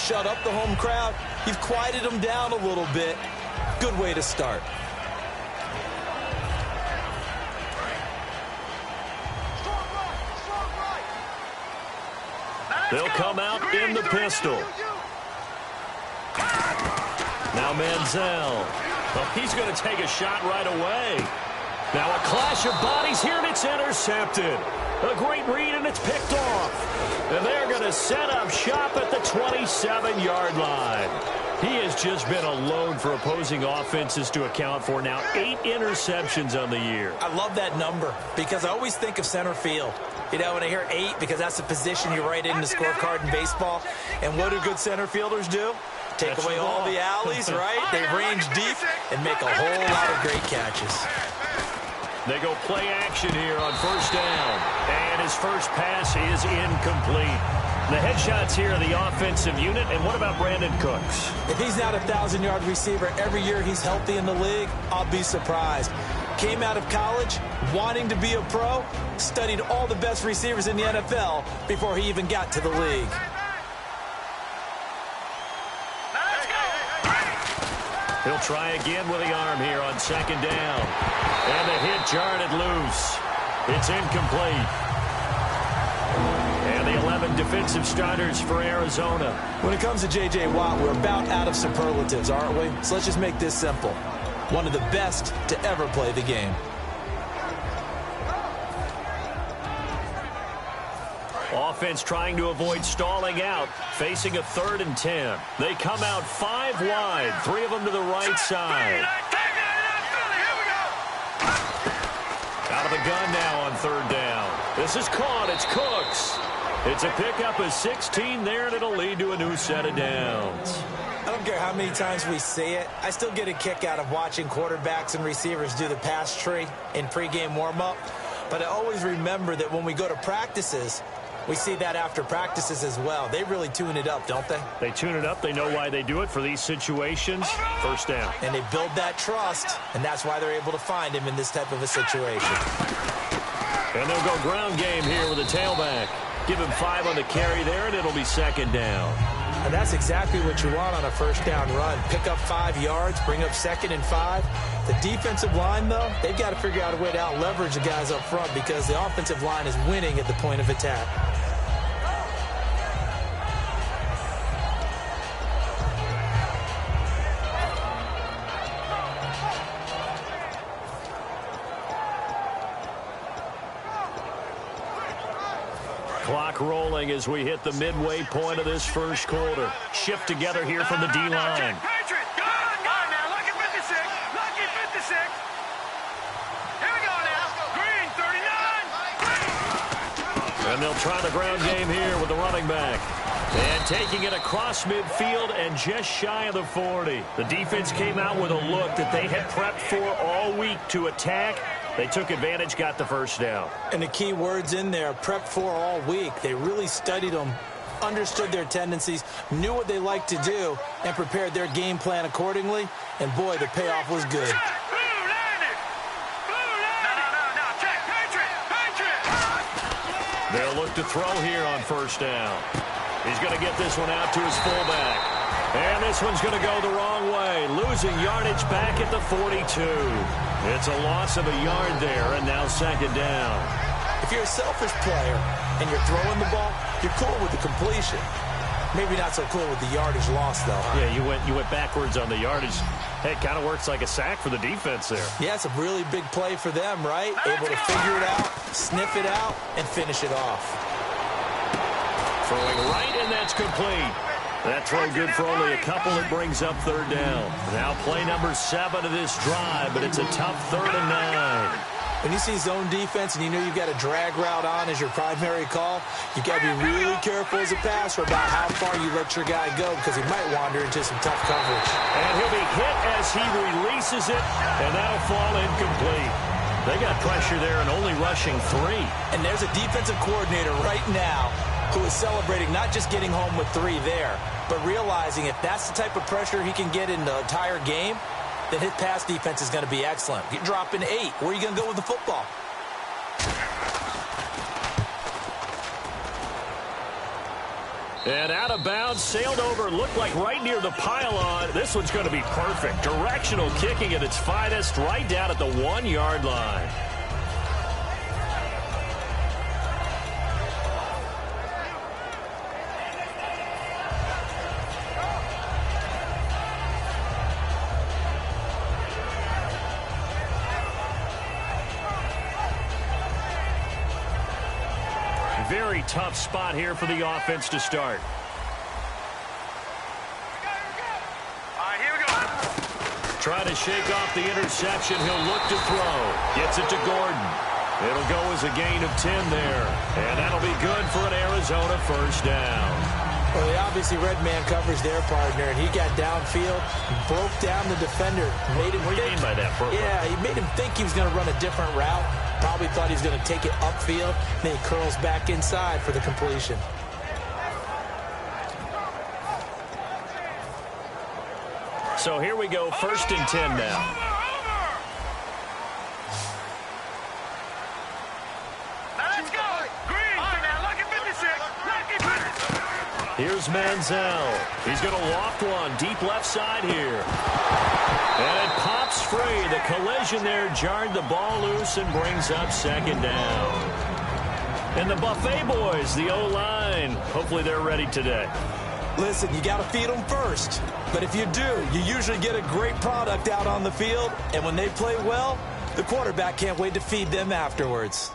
shut up the home crowd, you've quieted them down a little bit. Good way to start. They'll come out in the pistol. Now Manziel. Well, he's going to take a shot right away. Now a clash of bodies here, and it's intercepted. A great read, and it's picked off. And they're going to set up shop at the 27-yard line. He has just been a load for opposing offenses to account for. Now 8 interceptions on the year. I love that number because I always think of center field. You know, when I hear 8, because that's the position you write in the scorecard in baseball. And what do good center fielders do? Take away all the alleys, right? They range deep and make a whole lot of great catches. They go play action here on first down. And his first pass is incomplete. The headshots here are the offensive unit. And what about Brandon Cooks? If he's not a 1,000-yard receiver every year he's healthy in the league, I'll be surprised. Came out of college wanting to be a pro, studied all the best receivers in the NFL before he even got to the league. He'll try again with the arm here on second down. And the hit jarred it loose. It's incomplete. And the 11 defensive starters for Arizona. When it comes to J.J. Watt, we're about out of superlatives, aren't we? So let's just make this simple. One of the best to ever play the game. Offense trying to avoid stalling out, facing a 3rd and 10. They come out 5 wide, 3 of them to the right side. Out of the gun now on 3rd down. This is caught. It's Cooks. It's a pickup of 16 there, and it'll lead to a new set of downs. I don't care how many times we see it. I still get a kick out of watching quarterbacks and receivers do the pass tree in pregame warm-up. But I always remember that when we go to practices, we see that after practices as well. They really tune it up, don't they? They tune it up. They know why they do it for these situations. First down. And they build that trust, and that's why they're able to find him in this type of a situation. And they'll go ground game here with a tailback. Give him 5 on the carry there, and it'll be second down. And that's exactly what you want on a first down run. Pick up 5 yards, bring up 2nd and 5. The defensive line, though, they've got to figure out a way to out-leverage the guys up front because the offensive line is winning at the point of attack. Clock rolling as we hit the midway point of this first quarter. Shift together here from the D-line. And they'll try the ground game here with the running back. And taking it across midfield and just shy of the 40. The defense came out with a look that they had prepped for all week to attack. They took advantage, got the first down. And the key words in there, prepped for all week. They really studied them, understood their tendencies, knew what they liked to do, and prepared their game plan accordingly. And, boy, the payoff was good. They'll look to throw here on first down. He's going to get this one out to his fullback. And this one's going to go the wrong way, losing yardage back at the 42. It's a loss of a yard there, and now second down. If you're a selfish player and you're throwing the ball, you're cool with the completion. Maybe not so cool with the yardage loss, though. Huh? Yeah, you went backwards on the yardage. Hey, it kind of works like a sack for the defense there. Yeah, it's a really big play for them, right? Able to figure it out, sniff it out, and finish it off. Throwing right, and that's complete. That throw good for only a couple. It brings up third down. Now play number 7 of this drive, but it's a tough 3rd and 9. When you see zone defense and you know you've got a drag route on as your primary call, you got to be really careful as a passer about how far you let your guy go because he might wander into some tough coverage. And he'll be hit as he releases it, and that'll fall incomplete. They got pressure there and only rushing 3. And there's a defensive coordinator right now who is celebrating not just getting home with 3 there, but realizing if that's the type of pressure he can get in the entire game, then his pass defense is going to be excellent. You're dropping 8. Where are you going to go with the football? And out of bounds, sailed over, looked like right near the pylon. This one's going to be perfect. Directional kicking at its finest, right down at the 1-yard line. Very tough spot here for the offense to start. All right, here we go. Trying to shake off the interception. He'll look to throw. Gets it to Gordon. It'll go as a gain of 10 there. And that'll be good for an Arizona first down. Well, they obviously red man coverage their partner, and he got downfield, broke down the defender. What do you mean by that? Yeah, he made him think he was going to run a different route. Probably thought he was going to take it upfield. Then he curls back inside for the completion. So here we go, 1st and 10 now. Let's go. Green. All right, now, lucky 56. Lucky 56. Here's Manziel. He's going to loft one deep left side here. And it pops free. The collision there jarred the ball loose and brings up 2nd down. And the Buffet boys, the O-line, hopefully they're ready today. Listen, you got to feed them first. But if you do, you usually get a great product out on the field. And when they play well, the quarterback can't wait to feed them afterwards.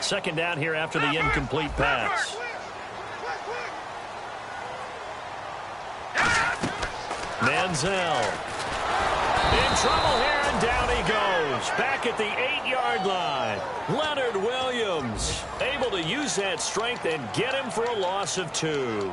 Second down here after the incomplete pass. Manziel in trouble here, and down he goes. Back at the 8-yard line. Leonard Williams able to use that strength and get him for a loss of 2.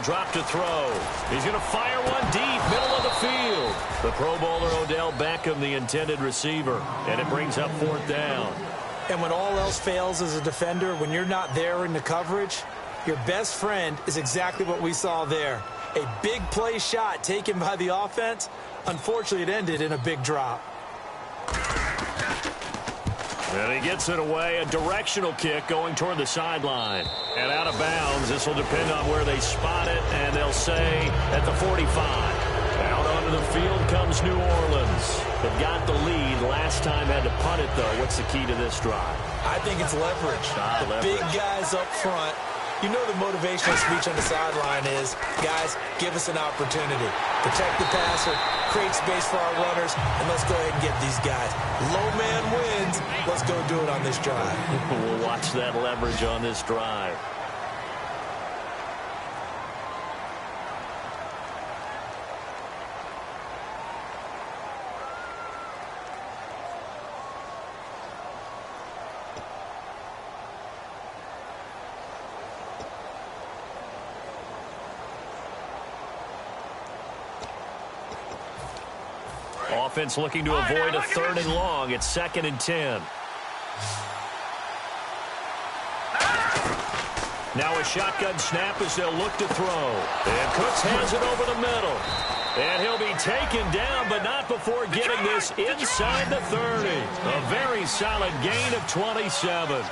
Drop to throw. He's going to fire one deep, middle of the field. The Pro Bowler Odell Beckham, the intended receiver, and it brings up 4th down. And when all else fails as a defender, when you're not there in the coverage, your best friend is exactly what we saw there. A big play shot taken by the offense. Unfortunately, it ended in a big drop. And he gets it away. A directional kick going toward the sideline. And out of bounds. This will depend on where they spot it. And they'll say at the 45. Out onto the field comes New Orleans. They've got the lead. Last time had to punt it, though. What's the key to this drive? I think it's leverage. Big guys up front. You know the motivational speech on the sideline is, guys, give us an opportunity. Protect the passer, create space for our runners, and let's go ahead and get these guys. Low man wins. Let's go do it on this drive. We'll watch that leverage on this drive. Offense looking to avoid a 3rd and long. It's 2nd and 10. Now a shotgun snap as they'll look to throw. And Cooks has it over the middle. And he'll be taken down, but not before getting this inside the 30. A very solid gain of 27.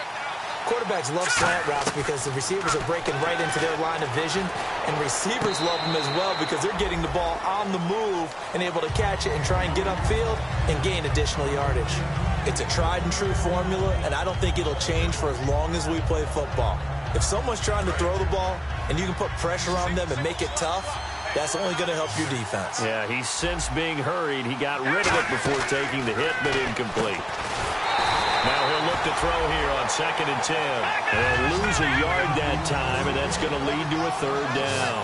Quarterbacks love slant routes because the receivers are breaking right into their line of vision, and receivers love them as well because they're getting the ball on the move and able to catch it and try and get upfield and gain additional yardage. It's a tried-and-true formula, and I don't think it'll change for as long as we play football. If someone's trying to throw the ball and you can put pressure on them and make it tough, that's only going to help your defense. Yeah, he's since being hurried. He got rid of it before taking the hit, but incomplete. Now he'll look to throw here on 2nd and 10. And lose a yard that time, and that's going to lead to a 3rd down.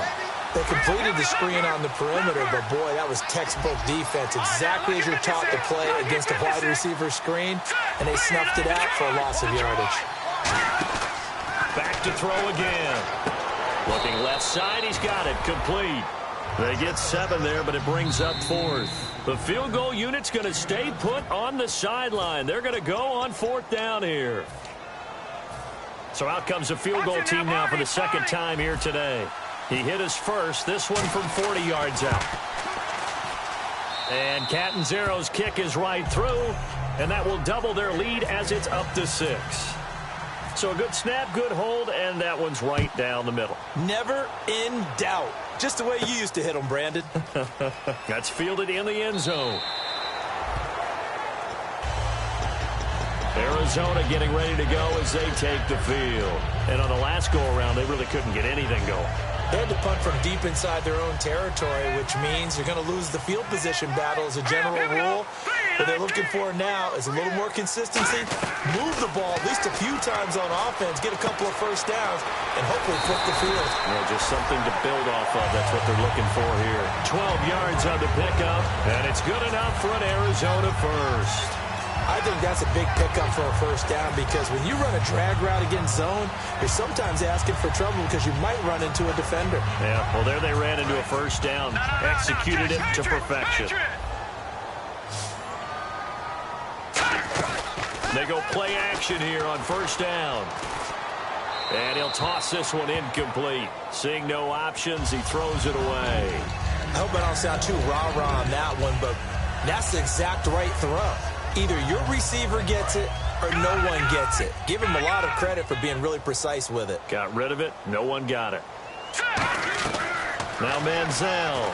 They completed the screen on the perimeter, but boy, that was textbook defense. Exactly as you're taught to play against a wide receiver screen, and they snuffed it out for a loss of yardage. Back to throw again. Looking left side, he's got it. Complete. They get 7 there, but it brings up 4th. The field goal unit's going to stay put on the sideline. They're going to go on 4th down here. So out comes the field goal team now for the second time here today. He hit his first, this one from 40 yards out. And Catanzaro's kick is right through, and that will double their lead as it's up to 6. So a good snap, good hold, and that one's right down the middle. Never in doubt. Just the way you used to hit them, Brandon. That's fielded in the end zone. Arizona getting ready to go as they take the field. And on the last go-around, they really couldn't get anything going. They had to punt from deep inside their own territory, which means you're going to lose the field position battle as a general rule. What they're looking for now is a little more consistency, move the ball at least a few times on offense, get a couple of first downs, and hopefully flip the field. Just something to build off of. That's what they're looking for here. 12 yards on the pickup, and it's good enough for an Arizona first. I think that's a big pickup for a first down because when you run a drag route against zone, you're sometimes asking for trouble because you might run into a defender. Yeah, well, there they ran into a first down, executed it to perfection. They go play action here on first down. And he'll toss this one incomplete. Seeing no options, he throws it away. I hope I don't sound too rah-rah on that one, but that's the exact right throw. Either your receiver gets it or no one gets it. Give him a lot of credit for being really precise with it. Got rid of it. No one got it. Now Manziel.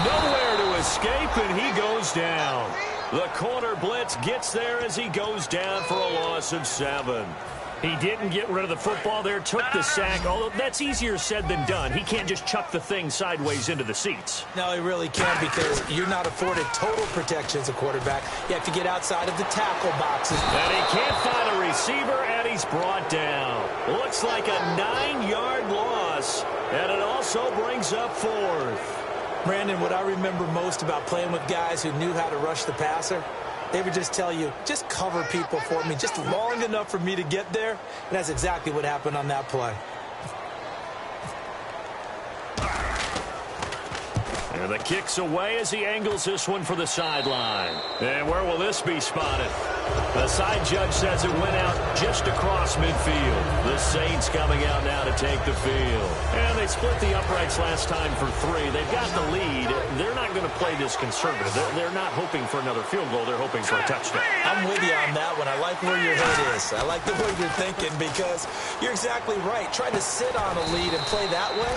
Nowhere to escape, and he goes down. The corner blitz gets there as he goes down for a loss of 7. He didn't get rid of the football there, took the sack, although that's easier said than done. He can't just chuck the thing sideways into the seats. No, he really can't because you're not afforded total protection as a quarterback. You have to get outside of the tackle boxes. And he can't find a receiver, and he's brought down. Looks like a 9-yard loss, and it also brings up 4th. Brandon, what I remember most about playing with guys who knew how to rush the passer, they would just tell you, just cover people for me, just long enough for me to get there. And that's exactly what happened on that play. And the kick's away as he angles this one for the sideline. And where will this be spotted? The side judge says it went out just across midfield. The Saints coming out now to take the field. And they split the uprights last time for 3. They've got the lead. They're not going to play this conservative. They're not hoping for another field goal. They're hoping for a touchdown. I'm with you on that one. I like where your head is. I like the way you're thinking because you're exactly right. Trying to sit on a lead and play that way,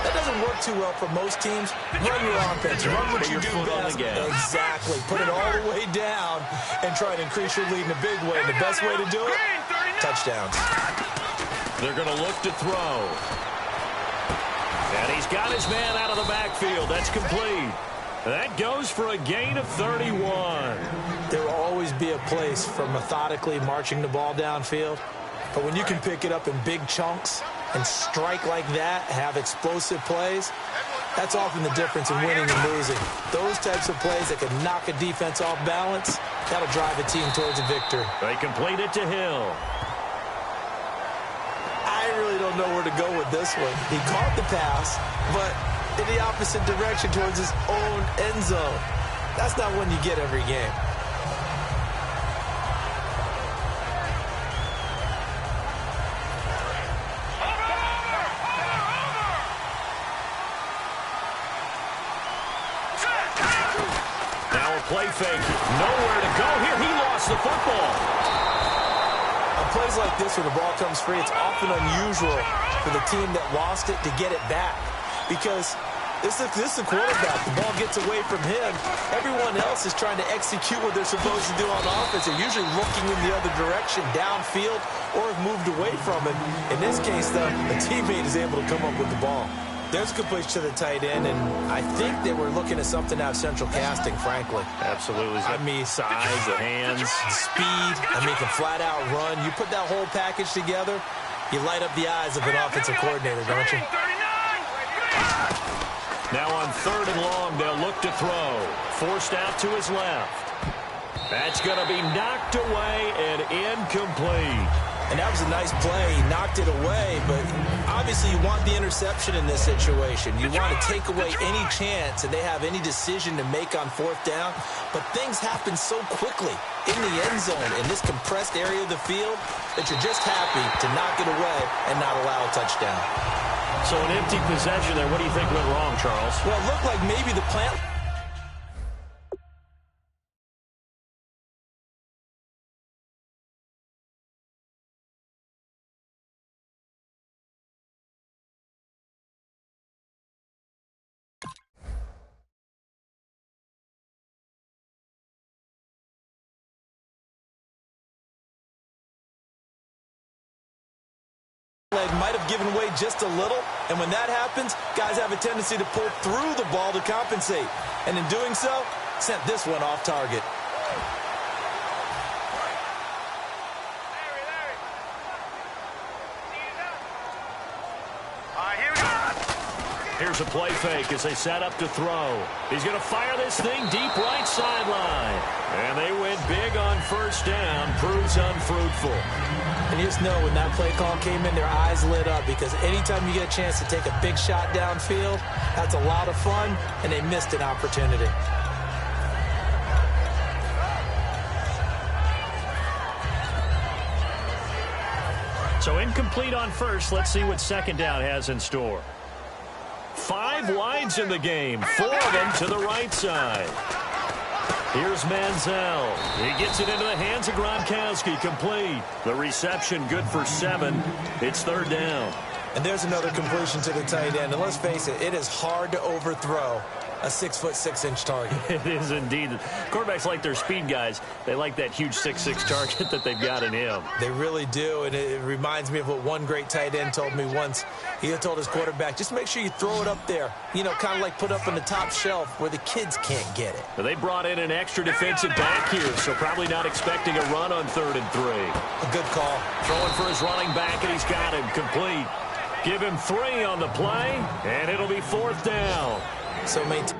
that doesn't work too well for most teams. Run your offense. Run what you do best. Exactly. Put it all the way down and try to increase your lead in a big way. And the best way to do it, touchdowns. They're going to look to throw. And he's got his man out of the backfield. That's complete. That goes for a gain of 31. There will always be a place for methodically marching the ball downfield. But when you can pick it up in big chunks and strike like that, have explosive plays, that's often the difference in winning and losing. Those types of plays that can knock a defense off balance, that'll drive a team towards a victory. They complete it to Hill. I really don't know where to go with this one. He caught the pass, but in the opposite direction towards his own end zone. That's not one you get every game. Play fake. Nowhere to go here. He lost the football. On plays like this where the ball comes free, it's often unusual for the team that lost it to get it back. Because this is the quarterback. The ball gets away from him. Everyone else is trying to execute what they're supposed to do on offense. They're usually looking in the other direction, downfield, or have moved away from it. In this case, though, the teammate is able to come up with the ball. There's completion to the tight end, and I think they were looking at something out of central casting, frankly. Absolutely. I mean, size, the hands, speed. I mean, can flat out run. You put that whole package together, you light up the eyes of an offensive coordinator, don't you? Now on 3rd and long, they'll look to throw. Forced out to his left. That's going to be knocked away and incomplete. And that was a nice play. He knocked it away, but obviously you want the interception in this situation. You want to take away any chance and they have any decision to make on fourth down. But things happen so quickly in the end zone in this compressed area of the field that you're just happy to knock it away and not allow a touchdown. So an empty possession there. What do you think went wrong, Charles? Well, it looked like maybe the plant... leg might have given way just a little, and when that happens, guys have a tendency to pull through the ball to compensate, and in doing so, sent this one off target. Here's a play fake as they set up to throw. He's going to fire this thing deep right sideline. And they went big on first down. Proves unfruitful. And you just know when that play call came in, their eyes lit up because anytime you get a chance to take a big shot downfield, that's a lot of fun, and they missed an opportunity. So incomplete on first. Let's see what second down has in store. 5 wides in the game, 4 of them to the right side. Here's Manziel. He gets it into the hands of Gronkowski, complete. The reception good for 7. It's third down. And there's another completion to the tight end. And let's face it, it is hard to overthrow a 6'6" target. It is indeed. Quarterbacks like their speed guys. They like that huge 6'6" target that they've got in him. They really do, and it reminds me of what one great tight end told me once. He told his quarterback, just make sure you throw it up there, you know, kind of like put up on the top shelf where the kids can't get it. But they brought in an extra defensive back here, so probably not expecting a run on 3rd and 3. A good call. Throwing for his running back, and he's got him complete. Give him 3 on the play, and it'll be 4th down. So maintain.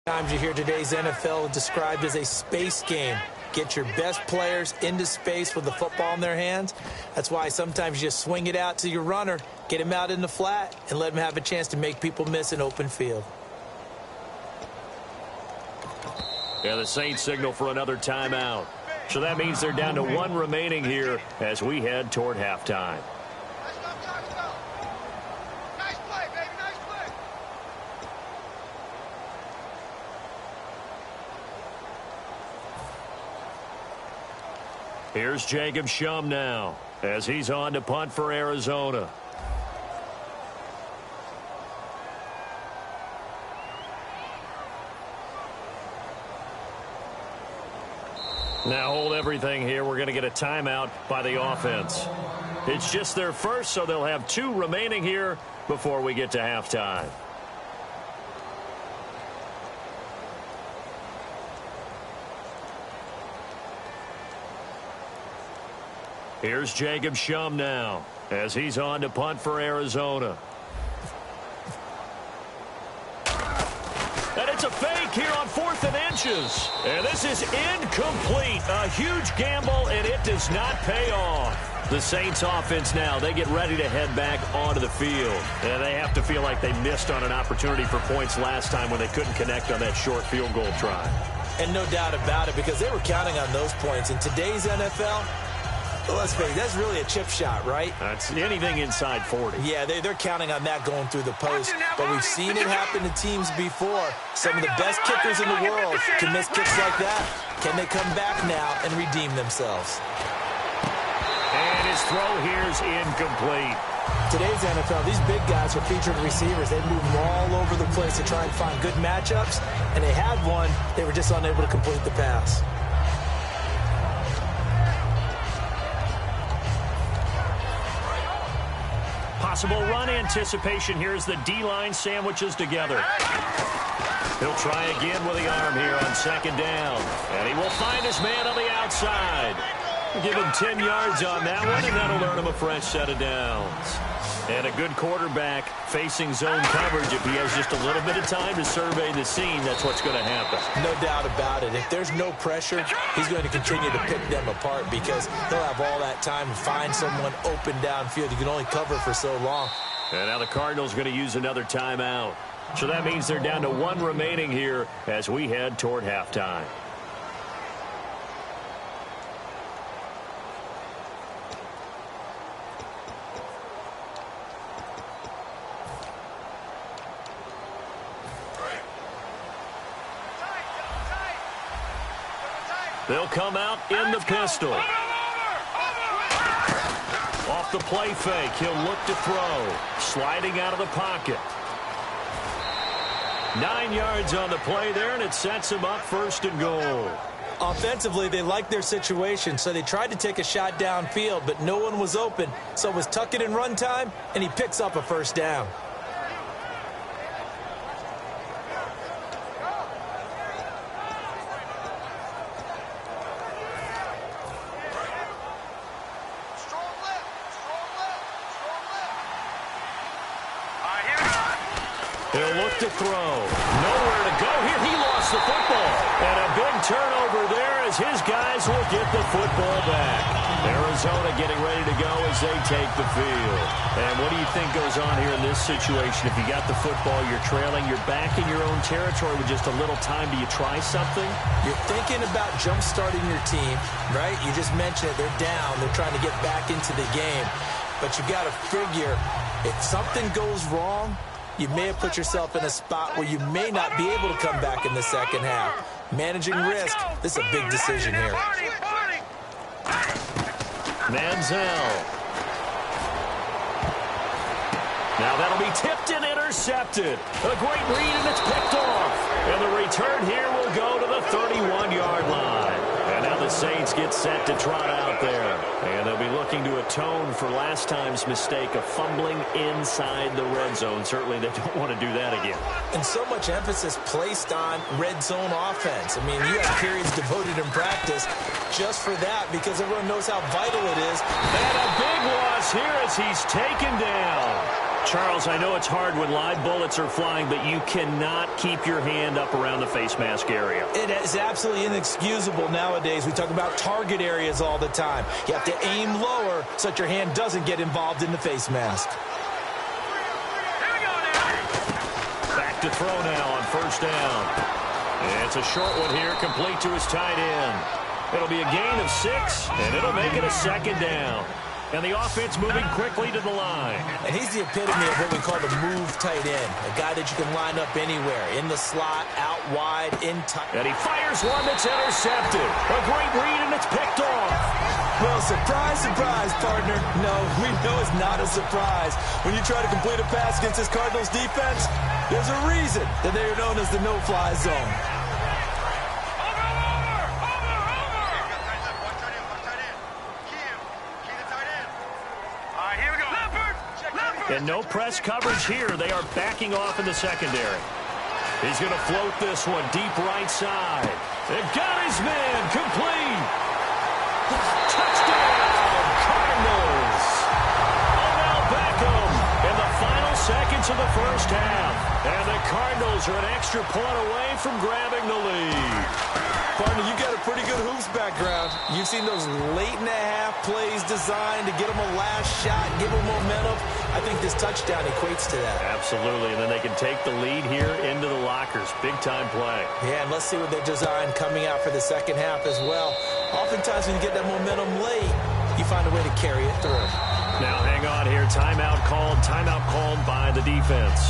Times you hear today's NFL described as a space game. Get your best players into space with the football in their hands. That's why sometimes you just swing it out to your runner, get him out in the flat, and let him have a chance to make people miss an open field. Yeah, the Saints signal for another timeout. So that means they're down to 1 remaining here as we head toward halftime. Here's Jacob Shum now as he's on to punt for Arizona. Now hold everything here. We're going to get a timeout by the offense. It's just their first, so they'll have 2 remaining here before we get to halftime. Here's Jacob Shum now as he's on to punt for Arizona. And it's a fake here on 4th and inches. And this is incomplete. A huge gamble, and it does not pay off. The Saints offense now, they get ready to head back onto the field. And they have to feel like they missed on an opportunity for points last time when they couldn't connect on that short field goal try. And no doubt about it, because they were counting on those points. In today's NFL, Well, let's face it, that's really a chip shot, right? That's anything inside 40. Yeah, they're counting on that going through the post. But we've seen it happen to teams before. Some of the best kickers in the world can miss kicks like that. Can they come back now and redeem themselves? And his throw here is incomplete. Today's NFL, these big guys are featured receivers. They move all over the place to try and find good matchups. And they had one. They were just unable to complete the pass. Possible run anticipation here as the D-line sandwiches together. He'll try again with the arm here on second down. And he will find his man on the outside. Give him 10 yards on that one, and that'll earn him a fresh set of downs. And a good quarterback facing zone coverage. If he has just a little bit of time to survey the scene, that's what's going to happen. No doubt about it. If there's no pressure, he's going to continue to pick them apart because he'll have all that time to find someone open downfield. You can only cover for so long. And now the Cardinals going to use another timeout. So that means they're down to one remaining here as we head toward halftime. They'll come out in the pistol. Off the play fake, he'll look to throw. Sliding out of the pocket. 9 yards on the play there, and it sets him up first and goal. Offensively, they liked their situation, so they tried to take a shot downfield, but no one was open. So it was tuck it in run time, and he picks up a first down. He'll look to throw. Nowhere to go here. He lost the football. And a big turnover there as his guys will get the football back. Arizona getting ready to go as they take the field. And what do you think goes on here in this situation? If you got the football, you're trailing, you're back in your own territory with just a little time. Do you try something? You're thinking about jump-starting your team, right? You just mentioned it. They're down. They're trying to get back into the game. But you got to figure if something goes wrong, you may have put yourself in a spot where you may not be able to come back in the second half. Managing risk, this is a big decision here. Manziel. Now that'll be tipped and intercepted. A great read, and it's picked off. And the return here will go to the 31-yard line. And now the Saints get set to trot out there. And they'll be looking to atone for last time's mistake of fumbling inside the red zone. Certainly they don't want to do that again. And so much emphasis placed on red zone offense. I mean, you have periods devoted in practice just for that because everyone knows how vital it is. And a big loss here as he's taken down. Charles, I know it's hard when live bullets are flying, but you cannot keep your hand up around the face mask area. It is absolutely inexcusable nowadays. We talk about target areas all the time. You have to aim lower so that your hand doesn't get involved in the face mask. Back to throw now on first down. And it's a short one here, complete to his tight end. It'll be a gain of 6, and it'll make it a second down. And the offense moving quickly to the line. And he's the epitome of what we call the move tight end. A guy that you can line up anywhere. In the slot, out wide, in tight. And he fires one that's intercepted. A great read, and it's picked off. Well, surprise, surprise, partner. No, we know it's not a surprise. When you try to complete a pass against this Cardinals defense, there's a reason that they are known as the no-fly zone. And no press coverage here. They are backing off in the secondary. He's going to float this one deep right side. They've got his man complete. Touchdown, Cardinals. Odell Beckham in the final seconds of the first half. And the Cardinals are an extra point away from grabbing the lead. Partner, you got a pretty good hoops background. You've seen those late-in-the-half plays designed to get them a last shot, give them momentum. I think this touchdown equates to that. Absolutely, and then they can take the lead here into the lockers. Big-time play. Yeah, and let's see what they designed coming out for the second half as well. Oftentimes when you get that momentum late, you find a way to carry it through. Now hang on here. Timeout called by the defense.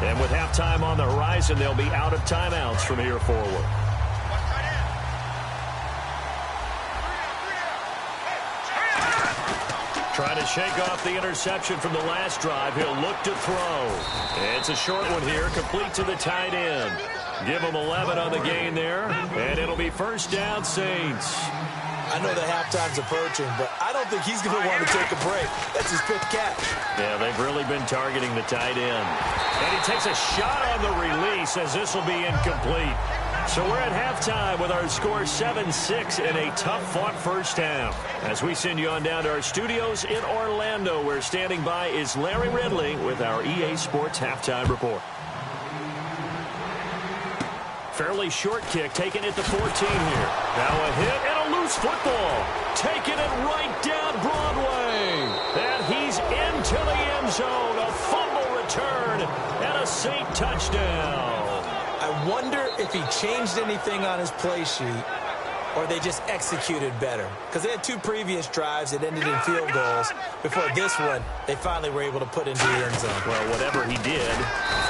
And with halftime on the horizon, they'll be out of timeouts from here forward. Trying to shake off the interception from the last drive. He'll look to throw. It's a short one here, complete to the tight end. Give him 11 on the gain there, and it'll be first down, Saints. I know the halftime's approaching, but I don't think he's going to want to take a break. That's his fifth catch. Yeah, they've really been targeting the tight end. And he takes a shot on the release as this will be incomplete. So we're at halftime with our score 7-6 in a tough-fought first half. As we send you on down to our studios in Orlando, where standing by is Larry Ridley with our EA Sports Halftime Report. Fairly short kick, taking it to 14 here. Now a hit and a loose football. Taking it right down Broadway. And he's into the end zone. A fumble return and a Saint touchdown. I wonder if he changed anything on his play sheet or they just executed better. Because they had two previous drives that ended in field goals. Before this one, they finally were able to put into the end zone. Well, whatever he did,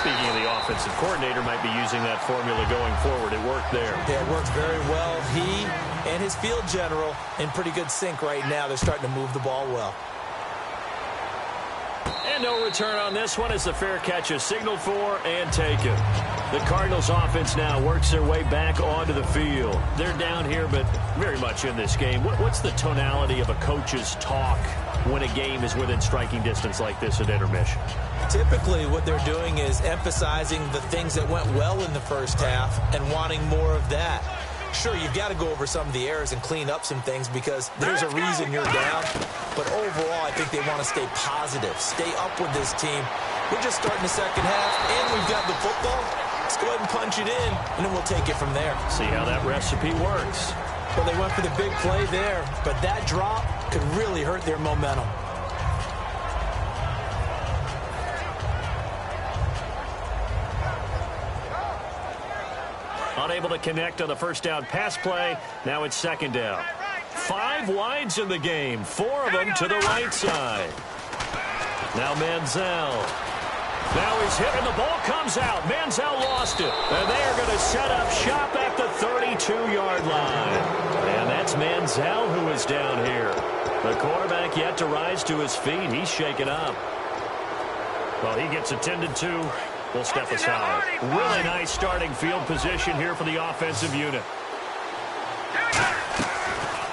speaking of the offensive coordinator, might be using that formula going forward. It worked there. Yeah, it worked very well. He and his field general in pretty good sync right now. They're starting to move the ball well. And no return on this one as the fair catch is signaled for and taken. The Cardinals offense now works their way back onto the field. They're down here, but very much in this game. What's the tonality of a coach's talk when a game is within striking distance like this at intermission? Typically, what they're doing is emphasizing the things that went well in the first half and wanting more of that. Sure, you've got to go over some of the errors and clean up some things because there's a reason you're down. But overall, I think they want to stay positive, stay up with this team. We're just starting the second half, and we've got the football. Let's go ahead and punch it in, and then we'll take it from there. See how that recipe works. Well, they went for the big play there, but that drop could really hurt their momentum. Unable to connect on the first down pass play. Now it's second down. 5 wides in the game. 4 of them to the right side. Now Manziel. Now he's hit and the ball comes out. Manziel lost it. And they are going to set up shop at the 32-yard line. And that's Manziel who is down here. The quarterback yet to rise to his feet. He's shaken up. Well, he gets attended to. We'll step aside. Really nice starting field position here for the offensive unit.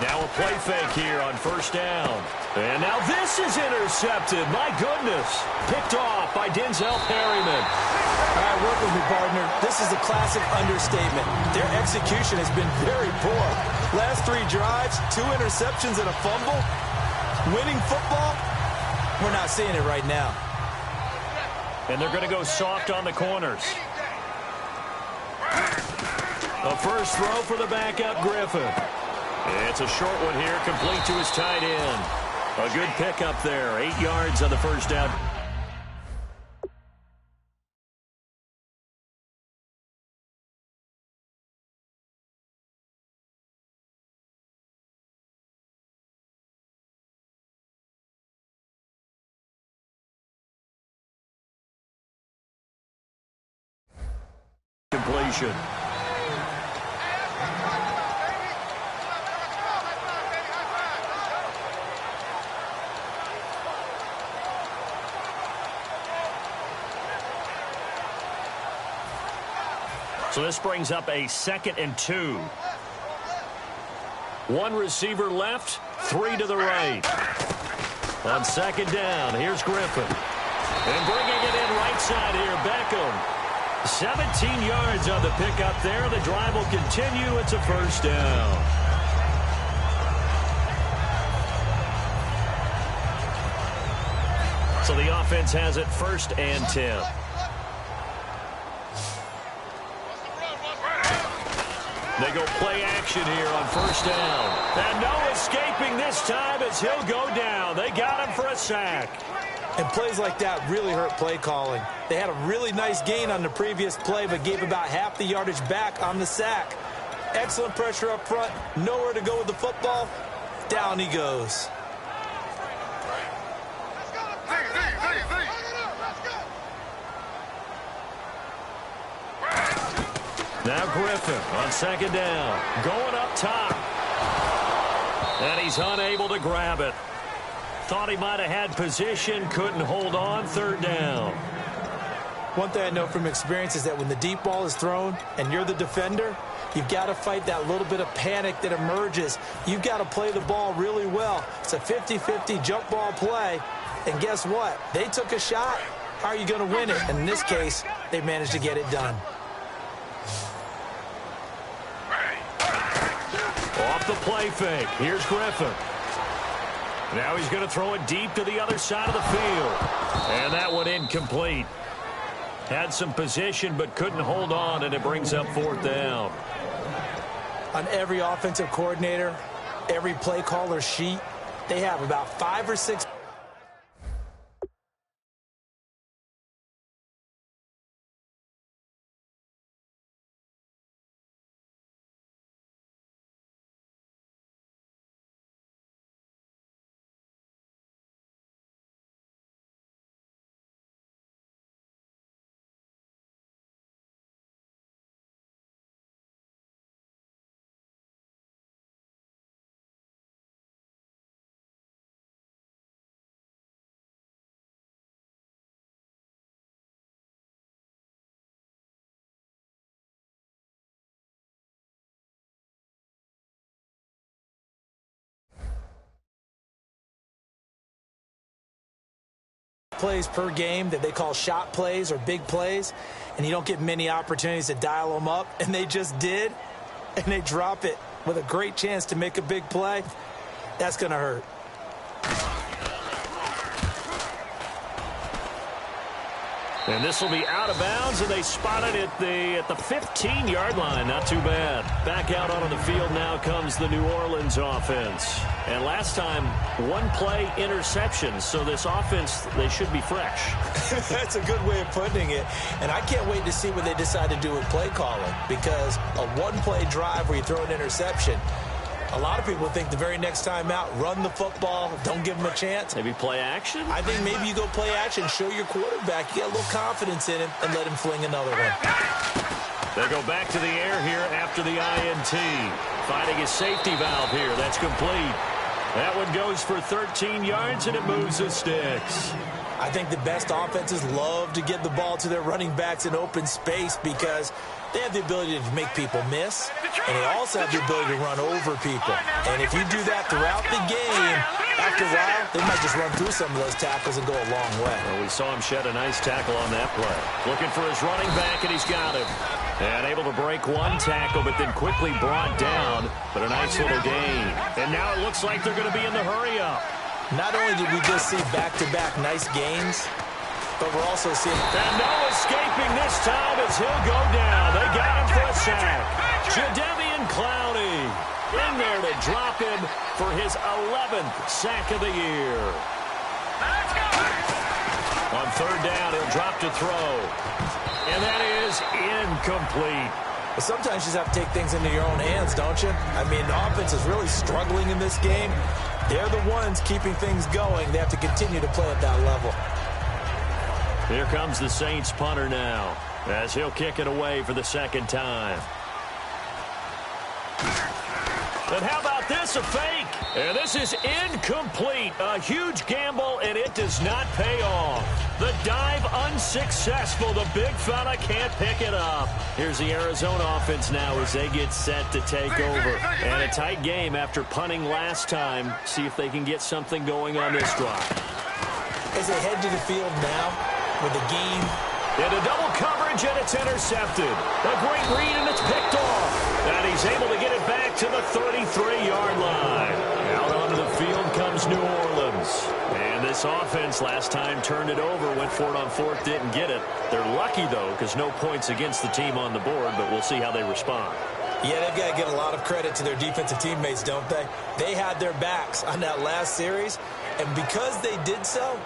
Now a play fake here on first down. And now this is intercepted. My goodness. Picked off by Denzel Perryman. All right, work with me, partner. This is a classic understatement. Their execution has been very poor. Last 3 drives, 2 interceptions and a fumble. Winning football? We're not seeing it right now. And they're going to go soft on the corners. A first throw for the backup, Griffin. It's a short one here, complete to his tight end. A good pickup there, 8 yards on the first down. Completion. So this brings up a 2nd and 2. 1 receiver left, 3 to the right. On second down, here's Griffin. And bringing it in right side here, Beckham. 17 yards on the pickup there. The drive will continue. It's a first down. So the offense has it 1st and 10. They go play action here on first down. And no escaping this time as he'll go down. They got him for a sack. And plays like that really hurt play calling. They had a really nice gain on the previous play, but gave about half the yardage back on the sack. Excellent pressure up front. Nowhere to go with the football. Down he goes. Now Griffin on second down. Going up top. And he's unable to grab it. Thought he might have had position. Couldn't hold on. Third down. One thing I know from experience is that when the deep ball is thrown and you're the defender, you've got to fight that little bit of panic that emerges. You've got to play the ball really well. It's a 50-50 jump ball play. And guess what? They took a shot. How are you going to win it? And in this case, they managed to get it done. Off the play fake. Here's Griffin. Now he's going to throw it deep to the other side of the field. And that one incomplete. Had some position but couldn't hold on, and it brings up fourth down. On every offensive coordinator, every play caller sheet, they have about 5 or 6 plays per game that they call shot plays or big plays, and you don't get many opportunities to dial them up, and they just did, and they drop it with a great chance to make a big play. That's going to hurt. And this will be out of bounds, and they spotted it at the 15-yard line. Not too bad. Back out onto the field now comes the New Orleans offense. And last time, one play interception. So this offense, they should be fresh. That's a good way of putting it. And I can't wait to see what they decide to do with play calling, because a one-play drive where you throw an interception, a lot of people think the very next time out, run the football, don't give them a chance. Maybe play action? I think maybe you go play action, show your quarterback, you get a little confidence in him, and let him fling another one. They go back to the air here after the INT. Finding a safety valve here. That's complete. That one goes for 13 yards, and it moves the sticks. I think the best offenses love to get the ball to their running backs in open space because they have the ability to make people miss, and they also have the ability to run over people. And if you do that throughout the game, after a while, they might just run through some of those tackles and go a long way. Well, we saw him shed a nice tackle on that play. Looking for his running back, and he's got him. And able to break one tackle, but then quickly brought down. But a nice little gain. And now it looks like they're going to be in the hurry-up. Not only did we just see back-to-back nice gains, but we're also seeing... And no escaping this time as he'll go down. They got him for a sack. Jadeveon Clowney in there to drop him for his 11th sack of the year. On third down, he'll drop to throw. And that is incomplete. But sometimes you just have to take things into your own hands, don't you? I mean, the offense is really struggling in this game. They're the ones keeping things going. They have to continue to play at that level. Here comes the Saints punter now, as he'll kick it away for the second time. And how about this, a fake? And this is incomplete. A huge gamble, and it does not pay off. The dive unsuccessful. The big fella can't pick it up. Here's the Arizona offense now as they get set to take over. And a tight game after punting last time. See if they can get something going on this drive. As they head to the field now with a game. Into double coverage, and it's intercepted. A great read, and it's picked off. And he's able to get it back to the 33-yard line. Out onto the field comes New Orleans. And this offense last time turned it over, went for it on fourth, didn't get it. They're lucky, though, because no points against the team on the board, but we'll see how they respond. Yeah, they've got to get a lot of credit to their defensive teammates, don't they? They had their backs on that last series, and because they did so,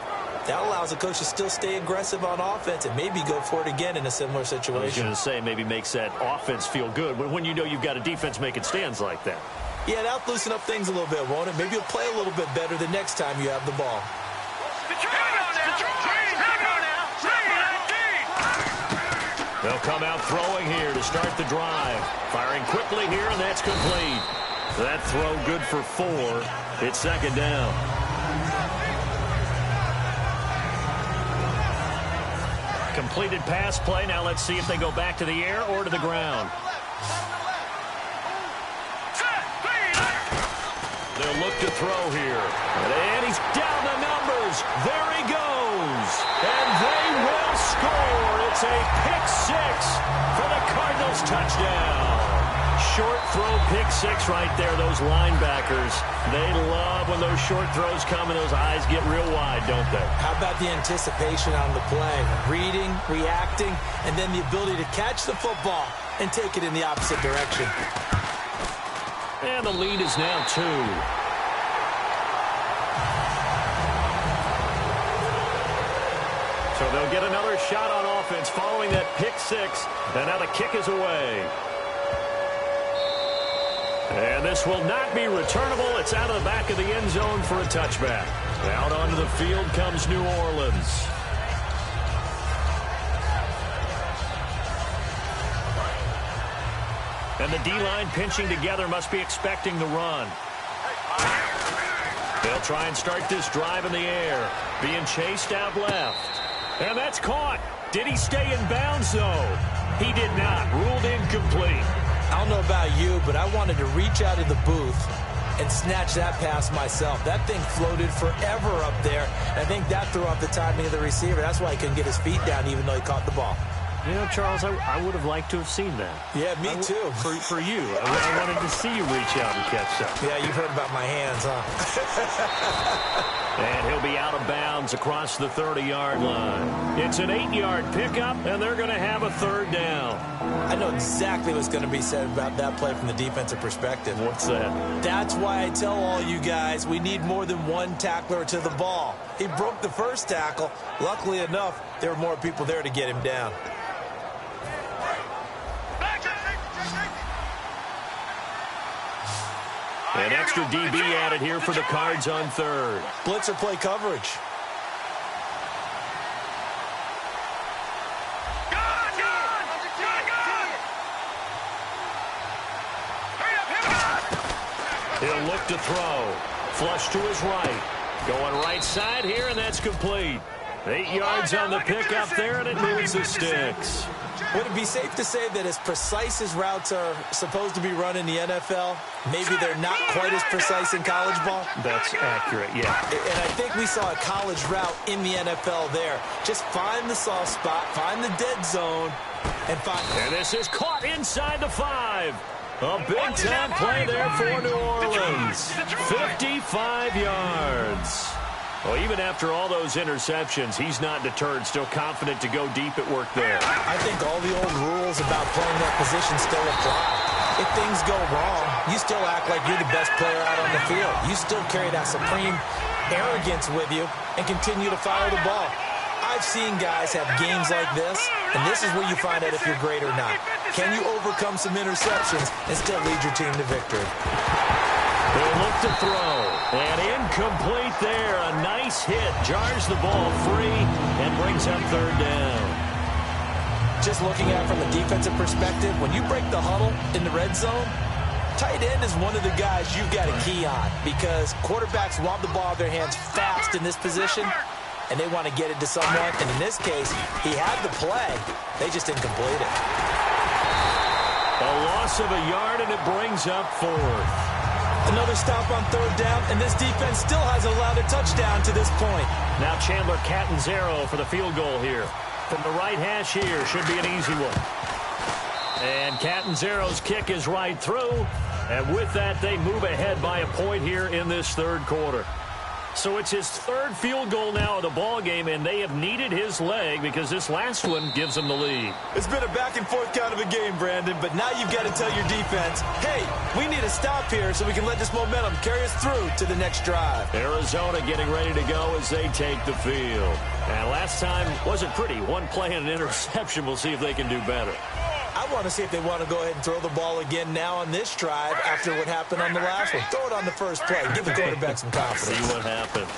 that allows the coach to still stay aggressive on offense and maybe go for it again in a similar situation. I was going to say, maybe makes that offense feel good when you know you've got a defense making stands like that. Yeah, that'll loosen up things a little bit, won't it? Maybe you'll play a little bit better the next time you have the ball. They'll come out throwing here to start the drive. Firing quickly here, and that's complete. That throw good for 4. It's second down. Completed pass play. Now let's see if they go back to the air or to the ground. They'll look to throw here. And he's down the numbers. There he goes. And they will score. It's a pick 6 for the Cardinals touchdown. Short throw pick 6 right there. Those linebackers, they love when those short throws come and those eyes get real wide, don't they? How about the anticipation on the play? Reading, reacting, and then the ability to catch the football and take it in the opposite direction. And the lead is now 2. So they'll get another shot on offense following that pick 6. And now the kick is away. And this will not be returnable. It's out of the back of the end zone for a touchback. Out onto the field comes New Orleans. And the D-line pinching together must be expecting the run. They'll try and start this drive in the air. Being chased out left. And that's caught. Did he stay in bounds, though? He did not. Ruled incomplete. I don't know about you, but I wanted to reach out of the booth and snatch that pass myself. That thing floated forever up there. And I think that threw off the timing of the receiver. That's why he couldn't get his feet down even though he caught the ball. You know, Charles, I would have liked to have seen that. Yeah, me too. For you. I wanted to see you reach out and catch something. Yeah, you've heard about my hands, huh? And he'll be out of bounds across the 30-yard line. It's an 8-yard pickup, and they're going to have a third down. I know exactly what's going to be said about that play from the defensive perspective. What's that? That's why I tell all you guys we need more than one tackler to the ball. He broke the first tackle. Luckily enough, there were more people there to get him down. An extra DB added here for the Cards on third. Blitzer play coverage. He'll look to throw. Flush to his right. Going right side here, and that's complete. 8 yards on the pickup there, and it moves the sticks. Would it be safe to say that as precise as routes are supposed to be run in the NFL, maybe they're not quite as precise in college ball? That's accurate, yeah. And I think we saw a college route in the NFL there. Just find the soft spot, find the dead zone, and find... And this is caught inside the 5. A big-time play there for New Orleans. 55 yards. Well, even after all those interceptions, he's not deterred, still confident to go deep at work there. I think all the old rules about playing that position still apply. If things go wrong, you still act like you're the best player out on the field. You still carry that supreme arrogance with you and continue to fire the ball. I've seen guys have games like this, and this is where you find out if you're great or not. Can you overcome some interceptions and still lead your team to victory? They'll look to throw. And incomplete there. A nice hit. Jars the ball free and brings up third down. Just looking at it from a defensive perspective, when you break the huddle in the red zone, tight end is one of the guys you've got to key on because quarterbacks want the ball in their hands fast in this position, and they want to get it to someone. And in this case, he had the play. They just didn't complete it. A loss of a yard, and it brings up fourth. Another stop on third down, and this defense still hasn't allowed a touchdown to this point. Now Chandler Catanzaro for the field goal here. From the right hash here, should be an easy one. And Catanzaro's kick is right through. And with that, they move ahead by a point here in this third quarter. So it's his third field goal now of the ball game, and they have needed his leg because this last one gives them the lead. It's been a back-and-forth kind of a game, Brandon, but now you've got to tell your defense, hey, we need a stop here so we can let this momentum carry us through to the next drive. Arizona getting ready to go as they take the field. And last time wasn't pretty. One play and an interception. We'll see if they can do better. I want to see if they want to go ahead and throw the ball again now on this drive after what happened on the last one. Throw it on the first play. Give the quarterback some confidence. See what happens.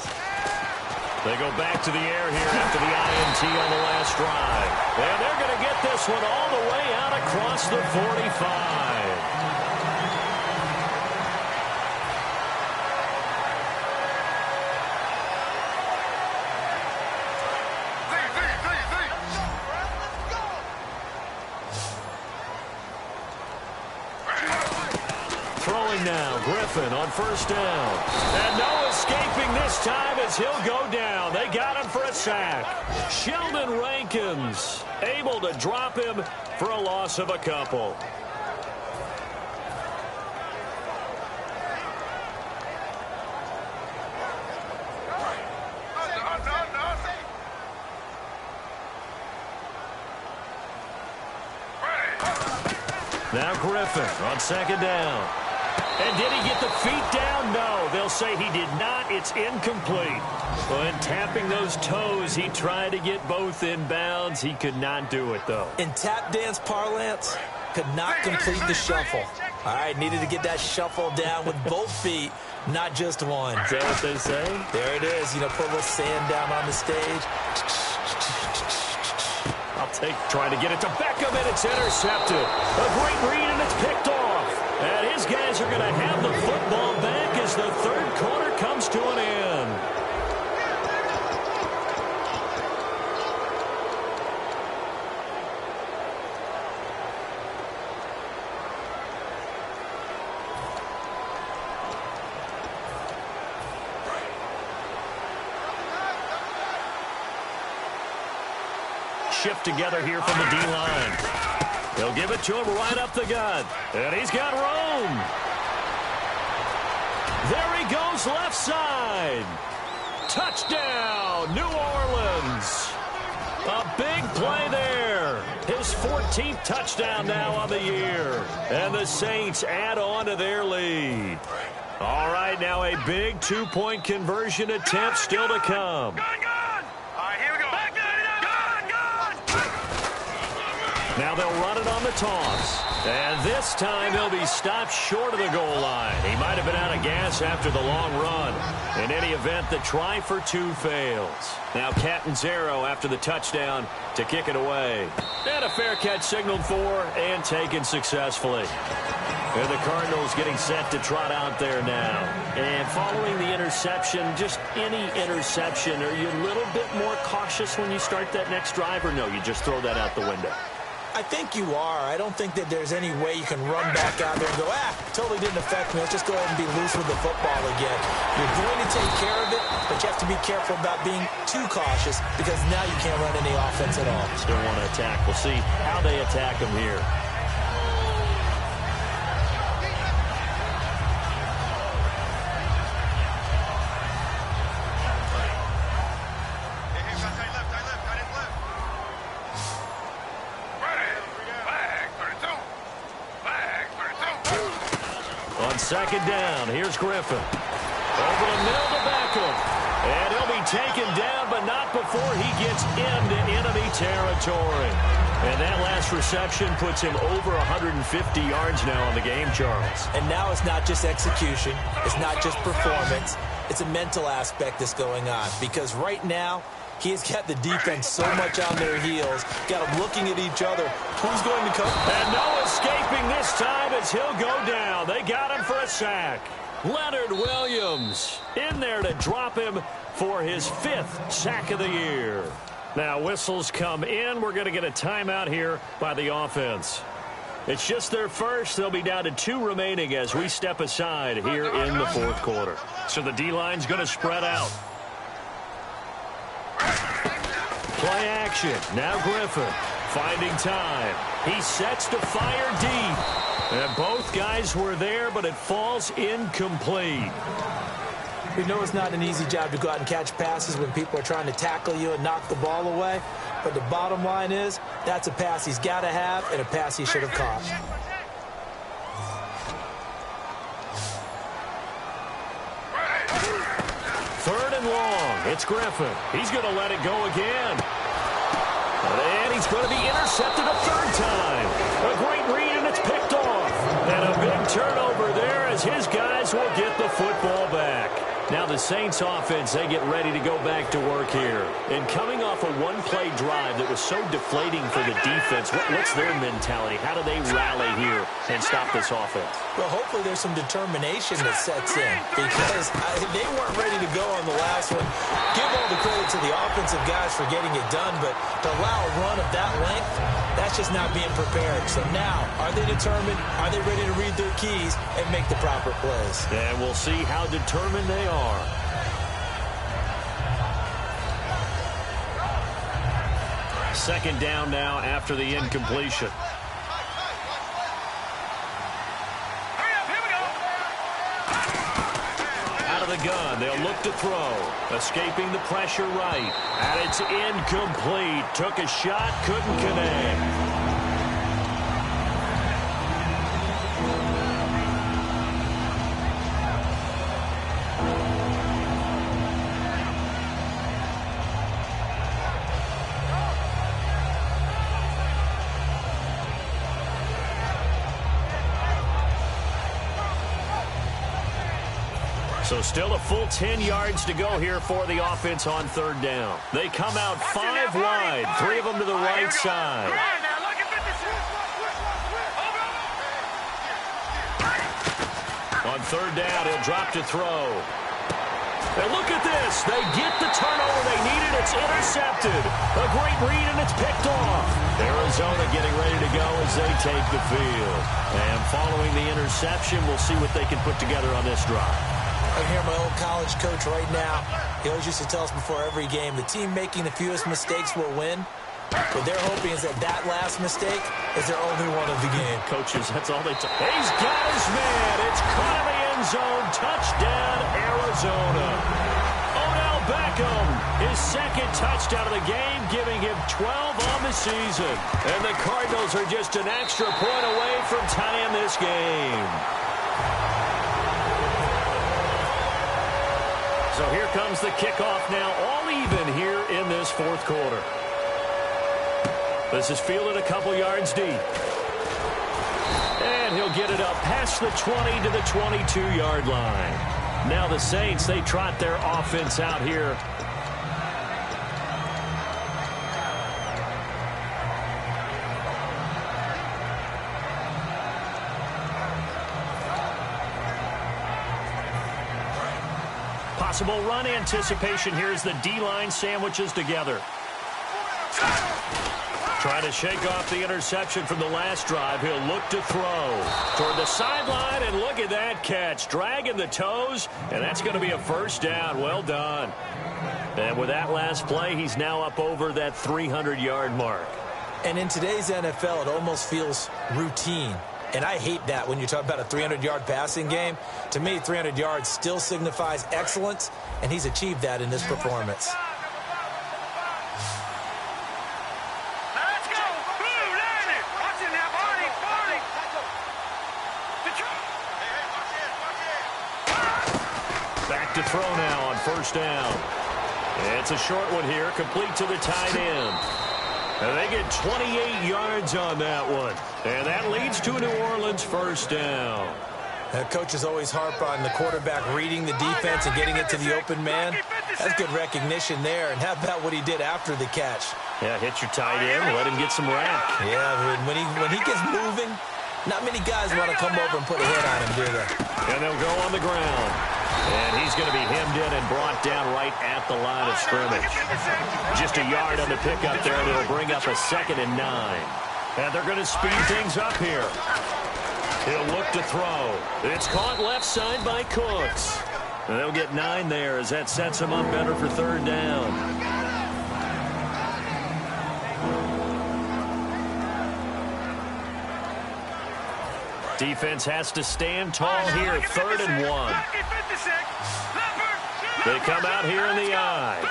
They go back to the air here after the INT on the last drive. And they're going to get this one all the way out across the 45. Now, Griffin on first down. And no escaping this time as he'll go down. They got him for a sack. Sheldon Rankins able to drop him for a loss of a couple. Now Griffin on second down. And did he get the feet down? No. They'll say he did not. It's incomplete. When tapping those toes, he tried to get both in bounds. He could not do it, though. In tap dance parlance, could not complete the shuffle. All right, needed to get that shuffle down with both feet, not just one. Is that what they say? There it is. You know, put a little sand down on the stage. Trying to get it to Beckham, and it's intercepted. A great read, and it's picked off. And his guys are going to have the football back as the third quarter comes to an end. Shift together here from the D-line. They'll give it to him right up the gut. And he's got room. There he goes left side. Touchdown, New Orleans. A big play there. His 14th touchdown now on the year. And the Saints add on to their lead. All right, now a big two-point conversion attempt still to come. Now they'll run it on the toss. And this time he'll be stopped short of the goal line. He might have been out of gas after the long run. In any event, the try for two fails. Now Catanzaro after the touchdown to kick it away. And a fair catch signaled for and taken successfully. And the Cardinals getting set to trot out there now. And following the interception, just any interception, are you a little bit more cautious when you start that next drive, or no, you just throw that out the window? I think you are. I don't think that there's any way you can run back out there and go, totally didn't affect me. Let's just go ahead and be loose with the football again. You're going to take care of it, but you have to be careful about being too cautious because now you can't run any offense at all. Still want to attack. We'll see how they attack him here. Second down. Here's Griffin. Over the middle to Beckham. And he'll be taken down, but not before he gets into enemy territory. And that last reception puts him over 150 yards now on the game, Charles. And now it's not just execution. It's not just performance. It's a mental aspect that's going on. Because right now, he's got the defense so much on their heels. Got them looking at each other. Who's going to come? And no escaping this time as he'll go down. They got him for a sack. Leonard Williams in there to drop him for his 5th sack of the year. Now whistles come in. We're going to get a timeout here by the offense. It's just their first. They'll be down to 2 remaining as we step aside here in the 4th quarter. So the D-line's going to spread out. Play action. Now Griffin finding time. He sets to fire deep. And both guys were there, but it falls incomplete. We know it's not an easy job to go out and catch passes when people are trying to tackle you and knock the ball away. But the bottom line is, that's a pass he's got to have and a pass he should have caught. Third and long. It's Griffin. He's going to let it go again. And he's going to be intercepted a third time. A great read, and it's picked off. And a big turnover there as his guys will get the football back. Now the Saints offense, they get ready to go back to work here. And coming off a one-play drive that was so deflating for the defense, what's their mentality? How do they rally here and stop this offense? Well, hopefully there's some determination that sets in because they weren't ready to go on the last one. Give all the credit to the offensive guys for getting it done, but to allow a run of that length, that's just not being prepared. So now, are they determined? Are they ready to read their keys and make the proper plays? And we'll see how determined they are. Second down now after the incompletion. Out of the gun, they'll look to throw. Escaping the pressure right. And it's incomplete. Took a shot, couldn't connect. So still a full 10 yards to go here for the offense on third down. They come out 5 wide, 3 of them to the right side. On third down, he'll drop to throw. And look at this. They get the turnover they needed. It's intercepted. A great read, and it's picked off. Arizona getting ready to go as they take the field. And following the interception, we'll see what they can put together on this drive. I hear my old college coach right now. He always used to tell us before every game, the team making the fewest mistakes will win. What they're hoping is that last mistake is their only one of the game. Coaches, that's all they talk. He's got his man. It's caught in the end zone. Touchdown, Arizona. Odell Beckham, his second touchdown of the game, giving him 12 on the season. And the Cardinals are just an extra point away from tying this game. So here comes the kickoff now, all even here in this fourth quarter. This is fielded a couple yards deep. And he'll get it up past the 20 to the 22-yard line. Now the Saints, they trot their offense out here. Possible run anticipation here as the D-line sandwiches together. Trying to shake off the interception from the last drive. He'll look to throw toward the sideline, and look at that catch. Dragging the toes, and that's going to be a first down. Well done. And with that last play, he's now up over that 300-yard mark. And in today's NFL, it almost feels routine. And I hate that when you talk about a 300-yard passing game. To me, 300 yards still signifies excellence, and he's achieved that in this performance. Let's go. Blue, line it. Watch it now, Barney. Back to throw now on first down. It's a short one here, complete to the tight end. And they get 28 yards on that one. And that leads to a New Orleans first down. Coaches always harp on the quarterback reading the defense and getting it to the open man. That's good recognition there. And how about what he did after the catch? Yeah, hit your tight end, let him get some rack. Yeah, when he gets moving, not many guys want to come over and put a hit on him, do they? And they'll go on the ground. And he's going to be hemmed in and brought down right at the line of scrimmage. Just a yard on the pickup there, and it'll bring up a 2nd and 9. And they're going to speed things up here. He'll look to throw. It's caught left side by Cooks. And they'll get 9 there as that sets him up better for third down. Defense has to stand tall here, 3rd and 1. They come out here in the eye.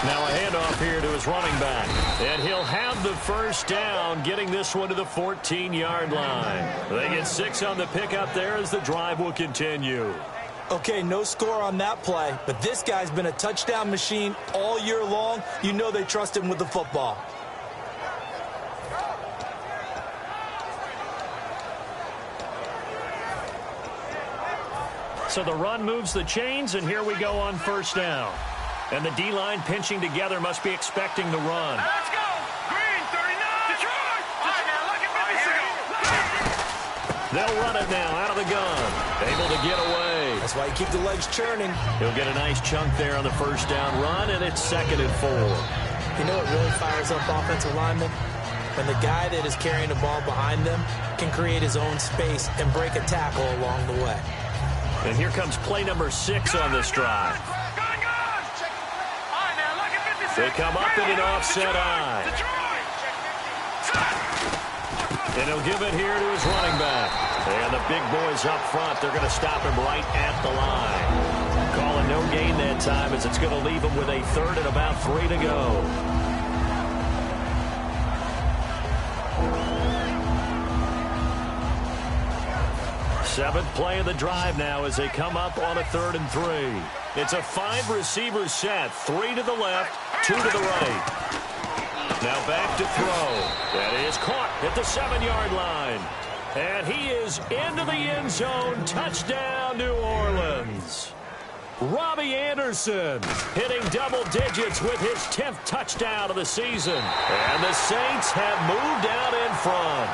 Now a handoff here to his running back. And he'll have the first down, getting this one to the 14-yard line. They get 6 on the pickup there as the drive will continue. Okay, no score on that play, but this guy's been a touchdown machine all year long. You know they trust him with the football. So the run moves the chains, and here we go on first down. And the D-line pinching together must be expecting the run. Let's go! Green, 39! Detroit! All right, now, look at 50 seconds. They'll run it now out of the gun. Able to get away. That's why you keep the legs churning. He'll get a nice chunk there on the first down run, and it's 2nd and 4. You know what really fires up offensive linemen? When the guy that is carrying the ball behind them can create his own space and break a tackle along the way. And here comes play number 6 on this drive. They come up in an offset eye. And he'll give it here to his running back. And the big boys up front, they're going to stop him right at the line. Call a no gain that time as it's going to leave him with a 3rd and about 3 to go. Seventh play of the drive now as they come up on a 3rd and 3. It's a 5-receiver set, 3 to the left, 2 to the right. Now back to throw. That is caught at the 7-yard line. And he is into the end zone. Touchdown, New Orleans. Robbie Anderson hitting double digits with his 10th touchdown of the season. And the Saints have moved out in front.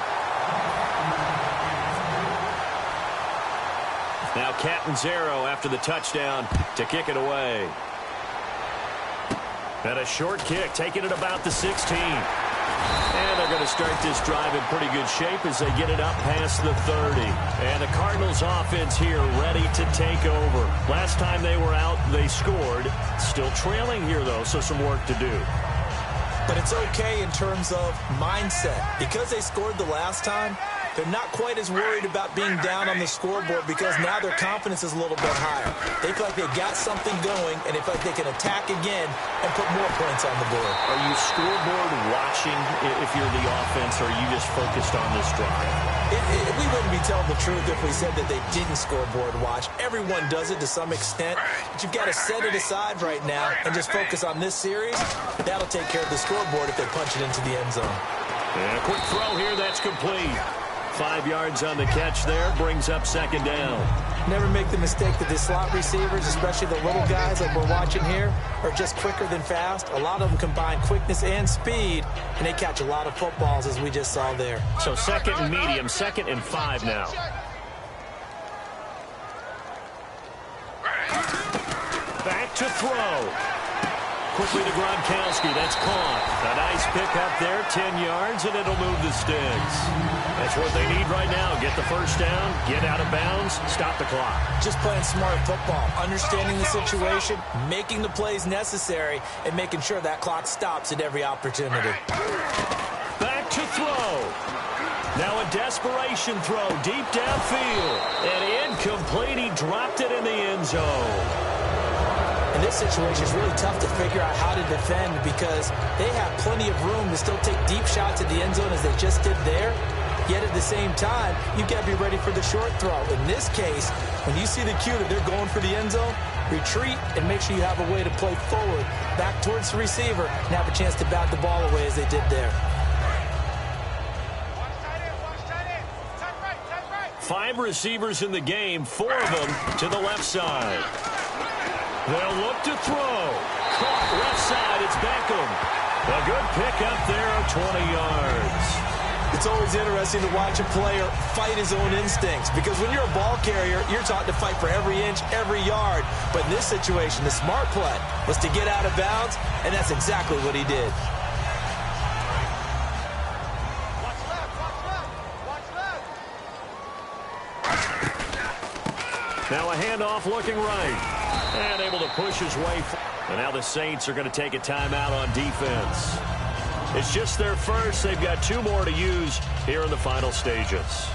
Now Catanzaro after the touchdown to kick it away. And a short kick, taking it about the 16. And they're going to start this drive in pretty good shape as they get it up past the 30. And the Cardinals offense here ready to take over. Last time they were out, they scored. Still trailing here, though, so some work to do. But it's okay in terms of mindset. Because they scored the last time, they're not quite as worried about being down on the scoreboard because now their confidence is a little bit higher. They feel like they got something going, and they feel like they can attack again and put more points on the board. Are you scoreboard watching if you're the offense, or are you just focused on this drive? We wouldn't be telling the truth if we said that they didn't scoreboard watch. Everyone does it to some extent, but you've got to set it aside right now and just focus on this series. That'll take care of the scoreboard if they punch it into the end zone. And a quick throw here, that's complete. 5 yards on the catch there, brings up 2nd down. Never make the mistake that the slot receivers, especially the little guys like we're watching here, are just quicker than fast. A lot of them combine quickness and speed, and they catch a lot of footballs, as we just saw there. So 2nd and medium, 2nd and 5 now. Back to throw. Quickly to Gronkowski. That's caught. A nice pick up there, 10 yards, and it'll move the sticks. That's what they need right now. Get the first down, get out of bounds, stop the clock. Just playing smart football, understanding the situation, making the plays necessary, and making sure that clock stops at every opportunity. Back to throw. Now a desperation throw deep downfield. And incomplete. He dropped it in the end zone. In this situation, it's really tough to figure out how to defend because they have plenty of room to still take deep shots at the end zone as they just did there. Yet at the same time, you've got to be ready for the short throw. In this case, when you see the cue that they're going for the end zone, retreat and make sure you have a way to play forward, back towards the receiver, and have a chance to bat the ball away as they did there. 5 receivers in the game, 4 of them to the left side. They'll look to throw. Caught left side. It's Beckham. A good pick up there of 20 yards. It's always interesting to watch a player fight his own instincts because when you're a ball carrier, you're taught to fight for every inch, every yard. But in this situation, the smart play was to get out of bounds, and that's exactly what he did. Now a handoff looking right. And able to push his way. And now the Saints are going to take a timeout on defense. It's just their first. They've got 2 more to use here in the final stages.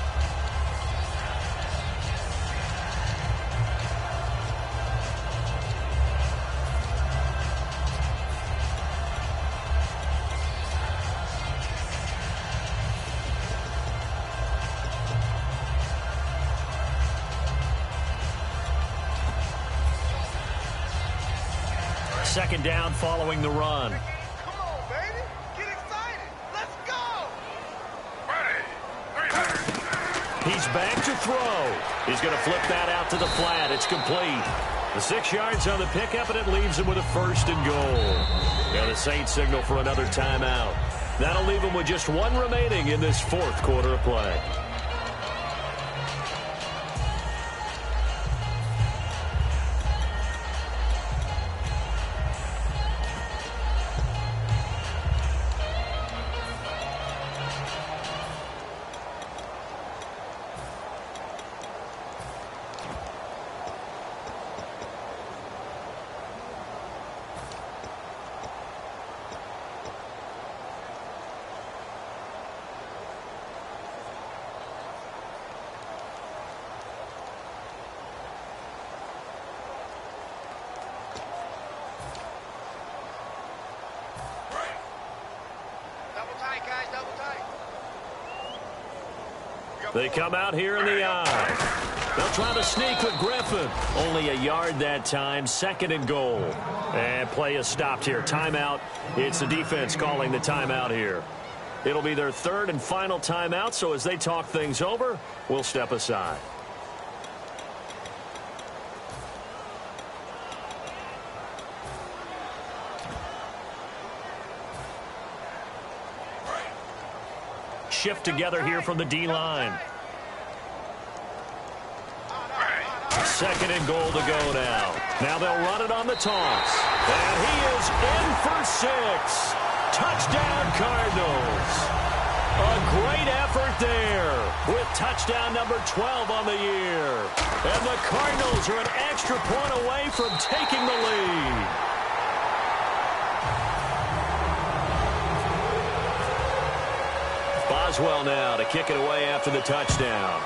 second down following the run. Come on, baby. Get excited. Let's go. Ready. He's back to throw. He's going to flip that out to the flat. It's complete. The 6 yards on the pickup, and it leaves him with a 1st and goal. Now the Saints signal for another timeout. That'll leave him with just 1 remaining in this 4th quarter of play. They come out here in the eye. They'll try to sneak with Griffin. Only a yard that time, 2nd and goal. And play is stopped here. Timeout. It's the defense calling the timeout here. It'll be their 3rd and final timeout, so as they talk things over, we'll step aside. Shift together here from the D-line. 2nd and goal to go now. Now they'll run it on the toss. And he is in for 6. Touchdown, Cardinals. A great effort there with touchdown number 12 on the year. And the Cardinals are an extra point away from taking the lead. Boswell now to kick it away after the touchdown.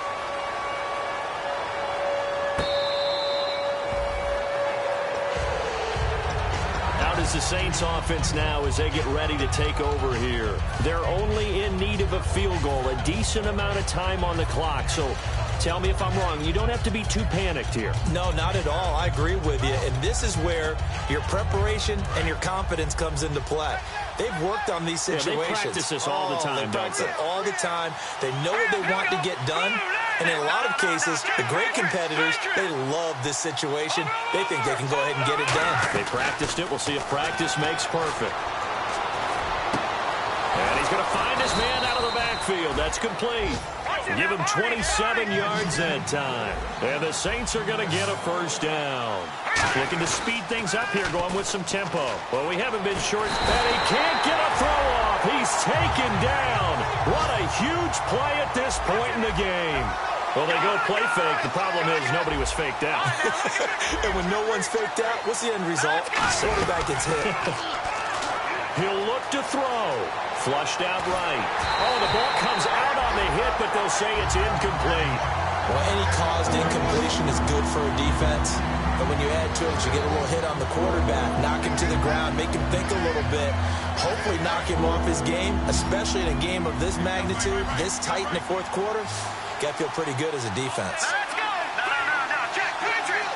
Out is the Saints offense now as they get ready to take over here. They're only in need of a field goal, a decent amount of time on the clock. So tell me if I'm wrong. You don't have to be too panicked here. No, not at all. I agree with you. And this is where your preparation and your confidence comes into play. They've worked on these situations. Yeah, they practice this all the time. They practice it all the time. They know what they want to get done. And in a lot of cases, the great competitors, they love this situation. They think they can go ahead and get it done. They practiced it. We'll see if practice makes perfect. And he's going to find his man out of the backfield. That's complete. Give him 27 yards that time. And the Saints are going to get a 1st down. Looking to speed things up here, going with some tempo. Well, we haven't been short. And he can't get a throw off. He's taken down. What a huge play at this point in the game. Well, they go play fake. The problem is nobody was faked out. And when no one's faked out, what's the end result? Quarterback gets hit. He'll look to throw. Flushed out right. Oh, the ball comes out on the hit, but they'll say it's incomplete. Well, any caused incompletion is good for a defense. But when you add to it, you get a little hit on the quarterback, knock him to the ground, make him think a little bit, hopefully knock him off his game, especially in a game of this magnitude, this tight in the 4th quarter. Got to feel pretty good as a defense. Let's go. No. Jack, Patriot.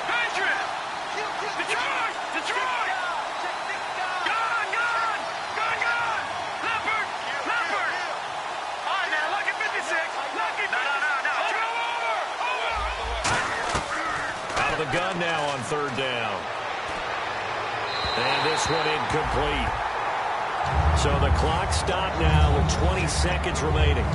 Detroit. Gone. Leopard. All right, now, lucky 56. Lucky 56. No. Over. Out of the gun now on 3rd down. And this one incomplete. So the clock stopped now with 20 seconds remaining.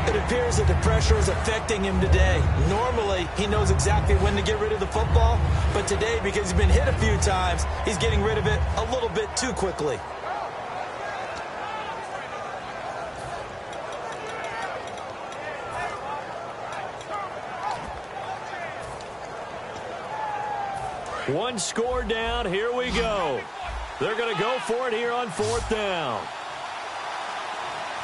It appears that the pressure is affecting him today. Normally, he knows exactly when to get rid of the football, but today, because he's been hit a few times, he's getting rid of it a little bit too quickly. One score down. Here we go. They're going to go for it here on 4th down.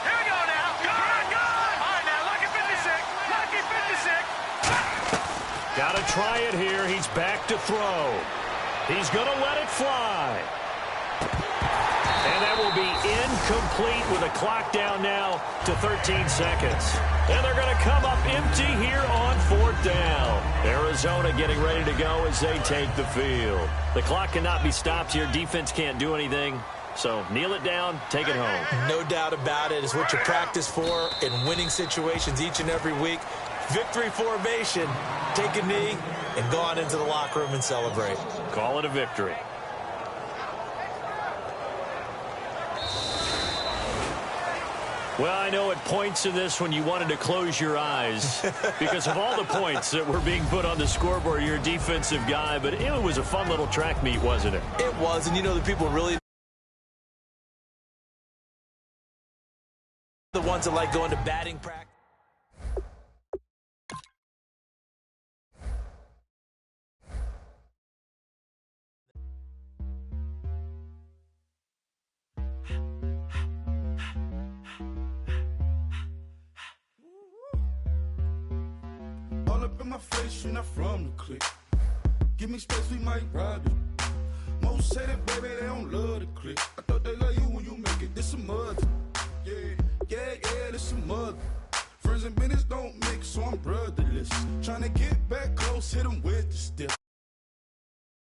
Here we go now. Gone. All right, now, lucky 56. Got to try it here. He's back to throw. He's going to let it fly. And that will be incomplete with a clock down now to 13 seconds. And they're going to come up empty here on 4th down. Arizona getting ready to go as they take the field. The clock cannot be stopped here. Defense can't do anything. So kneel it down, take it home. No doubt about it. It's what you practice for in winning situations each and every week. Victory formation. Take a knee and go on into the locker room and celebrate. Call it a victory. Well, I know at points in this when you wanted to close your eyes because of all the points that were being put on the scoreboard. You're a defensive guy, but it was a fun little track meet, wasn't it? It was, and you know the people really the ones that like going to batting practice. All up in my face, you're not from the clique. Give me space, we might ride it. Most say that, baby, they don't love the clique. I thought they love you when you make it. This some mother. Yeah, this some mother. Friends and business don't mix, so I'm brotherless. Trying to get back close, hit them with the stiff.